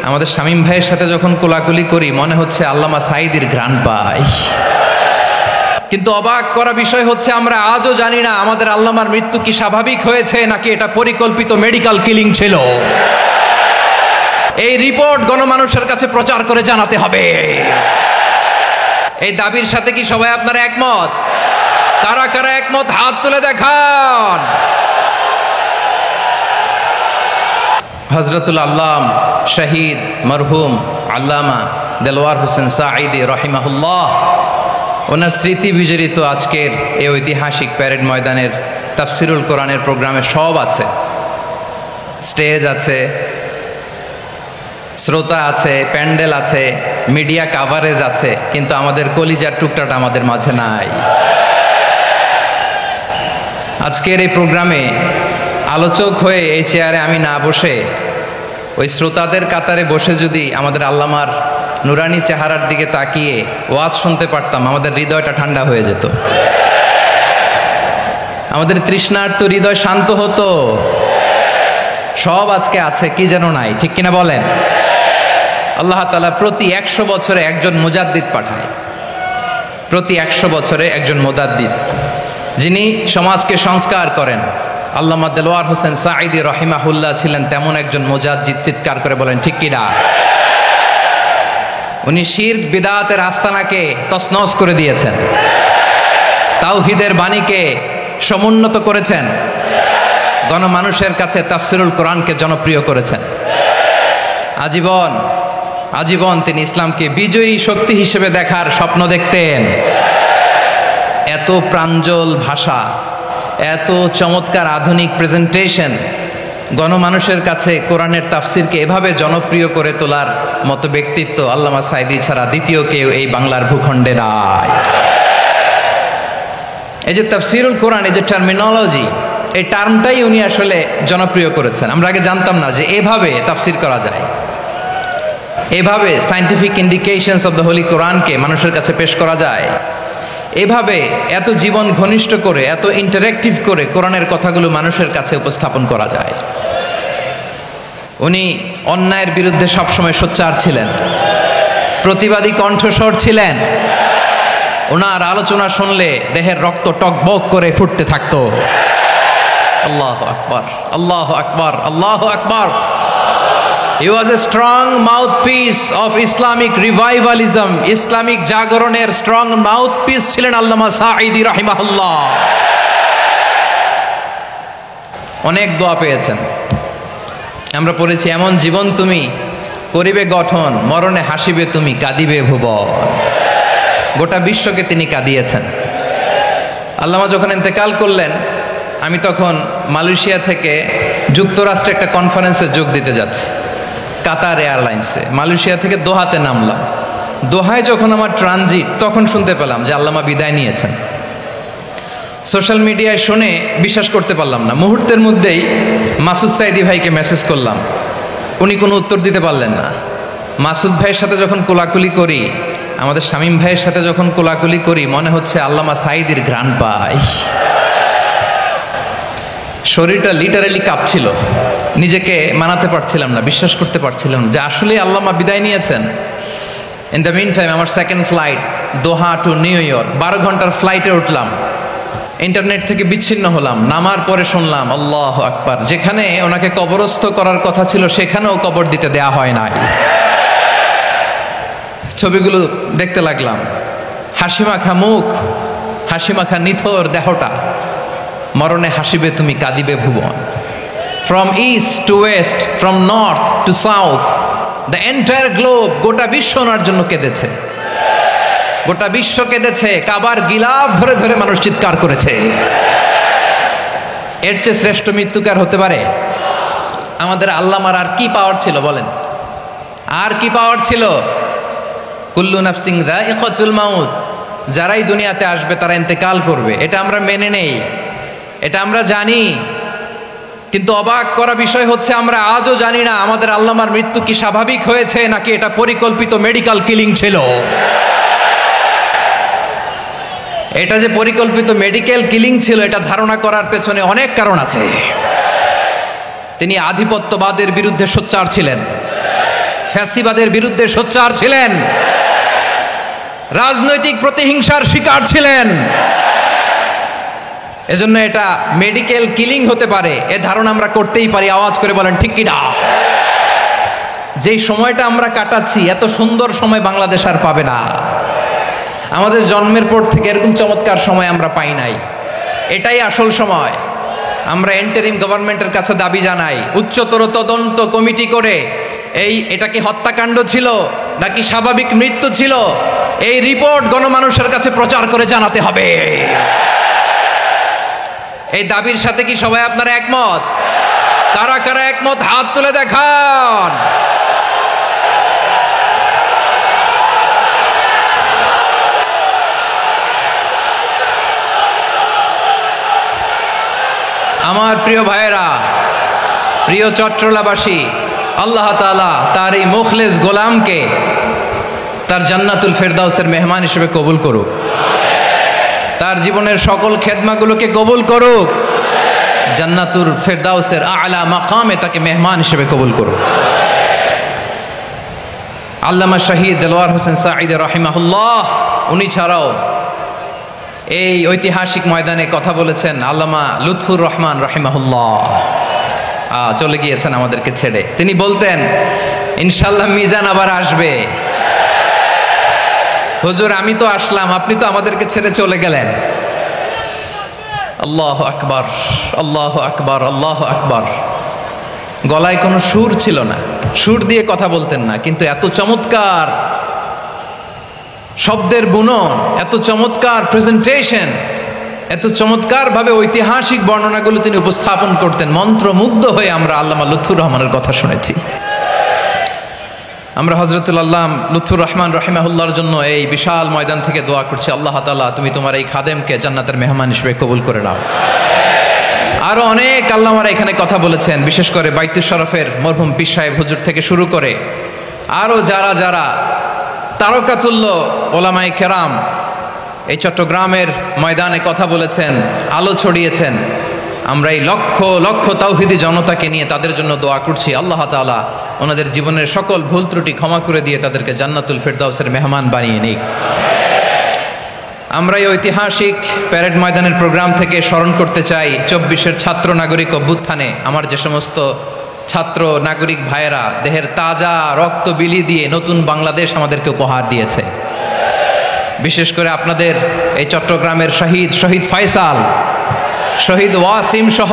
আমাদের শামীম ভাইয়ের সাথে যখন কোলাকুলি করি মনে হচ্ছে আল্লামা সাঈদীর ঘ্রাণ পাই। কিন্তু অবাক করা বিষয় হচ্ছে আমরা আজও জানি না আমাদের আল্লামার মৃত্যু কি স্বাভাবিক হয়েছে নাকি এটা পরিকল্পিত মেডিকেল কিলিং ছিল। এই রিপোর্ট গণমানুষের কাছে প্রচার করে জানাতে হবে। এই দাবির সাথে কি সবাই আপনারা একমত? কারা কারা একমত হাত তুলে দেখান। হযরতুল আল্লাম শহীদ মরহুম আল্লামা দেলওয়ার হোসেন সাঈদী রহিমাহুল্লাহ, ওনার স্মৃতি বিজড়িত আজকের এই ঐতিহাসিক প্যারেড ময়দানের তাফসিরুল কোরআনের প্রোগ্রামে সব আছে। স্টেজ আছে, শ্রোতা আছে, প্যান্ডেল আছে, মিডিয়া কাভারেজ আছে, কিন্তু আমাদের কলিজার টুকটাটা আমাদের মাঝে নাই। আজকের এই প্রোগ্রামে আলোচক হয়ে এই চেয়ারে আমি না বসে ওই শ্রোতাদের কাতারে বসে যদি আমাদের আল্লামার নুরানি চেহারার দিকে তাকিয়ে ওয়াজ শুনতে পারতাম, আমাদের হৃদয়টা ঠান্ডা হয়ে যেত, আমাদের তৃষ্ণার্ত হৃদয় শান্ত হতো। সব আজকে আছে, কি যেন নাই, ঠিক কিনা বলেন? আল্লাহ তাআলা প্রতি 100 বছরে একজন মুজাদ্দিদ পাঠায়, প্রতি 100 বছরে একজন মুজাদ্দিদ, যিনি সমাজকে সংস্কার করেন। আল্লামা দেলওয়ার হোসেন সাঈদী রহিমাহুল্লাহ ছিলেন তেমন একজন মুজাদ্দিদ। চিৎকার করে বলেন ঠিক কিনা? উনি শিরক বিদআতের আস্তানাকে তছনছ করে দিয়েছেন, তাওহীদের বাণীকে সমুন্নত করেছেন, গণমানুষের কাছে তাফসিরুল কোরআনকে জনপ্রিয় করেছেন। আজীবন আজীবন তিনি ইসলামকে বিজয়ী শক্তি হিসেবে দেখার স্বপ্ন দেখতেন। এত প্রাঞ্জল ভাষা, এত চমৎকার আধুনিক প্রেজেন্টেশন, গণমানুষের কাছে কোরআনের তাফসিরকে এভাবে জনপ্রিয় করে তোলার মতো ব্যক্তিত্ব আল্লামা সাঈদী ছাড়া দ্বিতীয় কেউ এই বাংলার ভূখণ্ডে নাই। এই যে তাফসিরুল কোরআন, এই যে টার্মিনোলজি, এই টার্মটাই উনি আসলে জনপ্রিয় করেছেন। আমরা আগে জানতাম না যে এভাবে তাফসির করা যায়, এভাবে scientific indications of the Holi কোরআনকে মানুষের কাছে পেশ করা যায়, এভাবে এত জীবন ঘনিষ্ঠ করে, এত ইন্টারেক্টিভ করে কোরআনের কথাগুলো মানুষের কাছে উপস্থাপন করা যায়। উনি অন্যায়ের বিরুদ্ধে সবসময় সোচ্চার ছিলেন, প্রতিবাদী কণ্ঠস্বর ছিলেন। ওনার আলোচনা শুনলে দেহের রক্ত টকবক করে ফুটতে থাকতো। আল্লাহু আকবার, আল্লাহু আকবার, আল্লাহু আকবার। He was a strong mouthpiece of Islamic revivalism. Islamic জাগরণের স্ট্রং মাউথপিস ছিলেন আল্লামা সাঈদী রাহিমাহুল্লাহ। অনেক দোয়া পেয়েছেন, আমরা পড়েছি, এমন জীবন তুমি করিবে গঠন, মরণে হাসিবে তুমি, কাঁদিবে ভুবন। গোটা বিশ্বকে তিনি কাঁদিয়েছেন। আল্লামা যখন ইন্তেকাল করলেন, আমি তখন মালয়েশিয়া থেকে যুক্তরাষ্ট্রে একটা কনফারেন্সে যোগ দিতে যাচ্ছি, কাতার এয়ারলাইন্সে। মালয়েশিয়া থেকে দোহাতে নামলাম। দোহায় যখন আমার ট্রানজিট, তখন শুনতে পেলাম যে আল্লামা বিদায় নিয়েছেন। সোশ্যাল মিডিয়ায় শুনে বিশ্বাস করতে পারলাম না। মুহূর্তের মধ্যেই মাসুদ সাঈদী ভাইকে মেসেজ করলাম, উনি কোনো উত্তর দিতে পারলেন না। মাসুদ ভাইয়ের সাথে যখন কোলাকুলি করি, আমাদের শামীম ভাইয়ের সাথে যখন কোলাকুলি করি মনে হচ্ছে আল্লামা সাঈদীর ঘ্রাণ পাই। শরীরটা লিটারালি কাঁপছিল, নিজেকে মানাতে পারছিলাম না, বিশ্বাস করতে পারছিলাম যে আসলে আল্লামা বিদায় নিয়েছেন। ইন দ্য মিন টাইম আমার সেকেন্ড ফ্লাইট দোহা টু নিউ ইয়র্ক, 12 ঘন্টার ফ্লাইটে উঠলাম, ইন্টারনেট থেকে বিচ্ছিন্ন হলাম। নামার পরে শুনলাম আল্লাহু আকবার, যেখানে ওনাকে কবরস্থ করার কথা ছিল সেখানেও কবর দিতে দেয়া হয় নাই। ছবিগুলো দেখতে লাগলাম, হাসিমাখা মুখ, হাসিমাখা নিথর দেহটা, মরণে হাসিবে তুমি, কাঁদিবে ভুবন। From east to west, from north to south, the entire globe, গোটা বিশ্ব ওনার জন্য কেঁদেছে, গোটা বিশ্ব কেঁদেছে। কাবার গিলাফ ধরে ধরে মানুষ চিৎকার করেছে। এর চেয়ে শ্রেষ্ঠ মৃত্যুকার হতে পারে? আমাদের আল্লামার আর কি পাওয়ার ছিল বলেন? আর কি পাওয়ার ছিল? কুল্লু নাফসিন যায়িকাতুল মাউত, যারাই দুনিয়াতে আসবে তারা ইন্তেকাল করবে, এটা আমরা মেনে নেই, এটা আমরা জানি। কিন্তু অবাক করা বিষয় হচ্ছে আমরা আজও জানি না আমাদের আল্লামার মৃত্যু কি স্বাভাবিক হয়েছে নাকি এটা পরিকল্পিত মেডিকেল কিলিং ছিল। এটা যে পরিকল্পিত মেডিকেল কিলিং ছিল, এটা ধারণা করার পেছনে অনেক কারণ আছে। তিনি আধিপত্যবাদের বিরুদ্ধে সোচ্চার ছিলেন, ফ্যাসিবাদের বিরুদ্ধে সোচ্চার ছিলেন, রাজনৈতিক প্রতিহিংসার শিকার ছিলেন। এজন্য এটা মেডিকেল কিলিং হতে পারে এ ধারণা আমরা করতেই পারি। আওয়াজ করে বলেন ঠিক কি না? যেই সময়টা আমরা কাটাচ্ছি, এত সুন্দর সময় বাংলাদেশ আর পাবে না। আমাদের জন্মের পর থেকে এরকম চমৎকার সময় আমরা পাই নাই। এটাই আসল সময়। আমরা ইন্টারিম গভর্নমেন্টের কাছে দাবি জানাই, উচ্চতর তদন্ত কমিটি করে এটা কি হত্যাকাণ্ড ছিল নাকি স্বাভাবিক মৃত্যু ছিল, এই রিপোর্ট গণমানুষের কাছে প্রচার করে জানাতে হবে। এই দাবির সাথে কি সবাই আপনারা একমত? কারা কারা একমত হাত তুলে দেখান। আমার প্রিয় ভাইয়েরা, প্রিয় চট্টলাবাসী, আল্লাহ তাআলা তার এই মুখলেস গোলামকে তার জান্নাতুল ফেরদাউসের মেহমান হিসেবে কবুল করুক, তার জীবনের সকল খেদমাগুলোকে কবুল করুক, জান্নাতুল ফেরদাউসের আলা মাকামে তাকে মেহমান হিসেবে কবুল করুক। আল্লামা শহীদ দেলোয়ার হোসেন সাঈদী রাহিমাহুল্লাহ, উনি ছাড়াও এই ঐতিহাসিক ময়দানে কথা বলেছেন আল্লামা লুৎফুর রহমান রাহিমাহুল্লাহ। চলে গিয়েছেন আমাদেরকে ছেড়ে। তিনি বলতেন, ইনশাআল্লাহ মিজান আবার আসবে। হুজুর আমি তো আসলাম, আপনি তো আমাদেরকে ছেড়ে চলে গেলেন। আল্লাহু আকবার, আল্লাহু আকবার, আল্লাহু আকবার। গলায় কোনো সুর ছিল না, সুর দিয়ে কথা বলতেন না, কিন্তু এত চমৎকার শব্দের বুনন, এত চমৎকার প্রেজেন্টেশন, এত চমৎকার ভাবে ঐতিহাসিক বর্ণনাগুলো তিনি উপস্থাপন করতেন। মন্ত্রমুগ্ধ হয়ে আমরা আল্লামা লুৎফুর রহমানের কথা শুনেছি। আমরা হযরতুল আল্লাম লুৎফুর রহমান রাহিমাহুল্লাহর জন্য এই বিশাল ময়দান থেকে দোয়া করছি, আল্লাহ তাআলা তুমি তোমার এই খাদেমকে জান্নাতের মেহমান হিসেবে কবুল করে নাও। আরো অনেক আল্লামারা এখানে কথা বলেছেন, বিশেষ করে বাইতুল শরফের মরহুম পীর সাহেব হুজুর থেকে শুরু করে আরো যারা যারা তারকাতুল্য ওলামায়ে কেরাম এই চট্টগ্রামের ময়দানে কথা বলেছেন, আলো ছড়িয়েছেন। আমরা এই লক্ষ লক্ষ তাওহীদি জনতাকে নিয়ে তাদের জন্য দোয়া করছি, আল্লাহ তাআলা ওনাদের জীবনের সকল ভুল ত্রুটি ক্ষমা করে দিয়ে তাদেরকে জান্নাতুল ফেরদাউসের মেহমান বানিয়ে নিক। আমরা এই ঐতিহাসিক প্যারেড ময়দানের প্রোগ্রাম থেকে স্মরণ করতে চাই 24-এর ছাত্র নাগরিক অভ্যুত্থানে আমার যে সমস্ত ছাত্র নাগরিক ভাইয়েরা দেহের তাজা রক্ত বিলি দিয়ে নতুন বাংলাদেশ আমাদেরকে উপহার দিয়েছে। বিশেষ করে আপনাদের এই চট্টগ্রামের শহীদ ফয়সাল, শহীদ ওয়াসিম সহ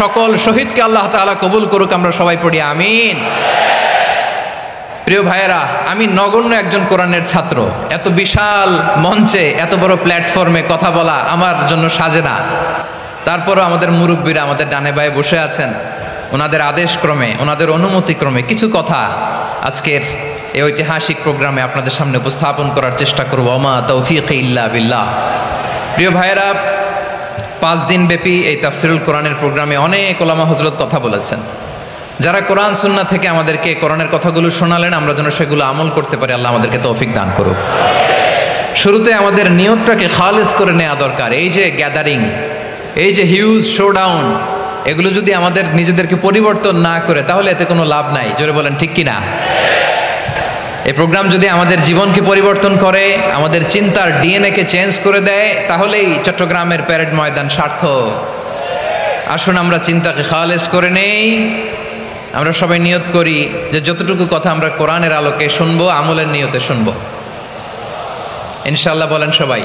সকল শহীদকে আল্লাহ তাআলা কবুল করুক। আমরা সবাই পড়ি আমিন। প্রিয় ভাইয়েরা, আমি নগণ্য একজন কোরআনের ছাত্র, এত বিশাল মঞ্চে এত বড় প্ল্যাটফর্মে কথা বলা আমার জন্য সাজে না। তারপরও আমাদের মুরব্বীরা আমাদের ডানে বায়ে বসে আছেন, ওনাদের আদেশ ক্রমে, ওনাদের অনুমতি ক্রমে কিছু কথা আজকের এই ঐতিহাসিক প্রোগ্রামে আপনাদের সামনে উপস্থাপন করার চেষ্টা করব। ওমা তৌফিক ইল্লা বিল্লাহ। প্রিয় ভাইয়েরা, 5 দিন ব্যাপী এই তাফসিরুল কোরআনের প্রোগ্রামে অনেক ওলামা হযরত কথা বলেছেন। যারা কোরআন সুন্নাহ থেকে আমাদেরকে কোরআনের কথাগুলো শোনালেন, আমরা যেন সেগুলো আমল করতে পারি, আল্লাহ আমাদেরকে তৌফিক দান করুক। শুরুতে আমাদের নিয়তটাকে খালেস করে নেওয়া দরকার। এই যে গ্যাদারিং, এই যে হিউজ শোডাউন, এগুলো যদি আমাদের নিজেদেরকে পরিবর্তন না করে তাহলে এতে কোনো লাভ নাই। জোরে বলেন ঠিক কিনা? এই প্রোগ্রাম যদি আমাদের জীবনকে পরিবর্তন করে, আমাদের চিন্তার ডিএনএ কে চেঞ্জ করে দেয়, তাহলেই চট্টগ্রামের প্যারেড ময়দান সার্থক। আসুন আমরা চিন্তাকে খালেস করে নেই। আমরা সবাই নিয়ত করি যে যতটুকু কথা আমরা কোরআনের আলোকে শুনবো, আমলের নিয়তে শুনবো ইনশাআল্লাহ। বলেন সবাই।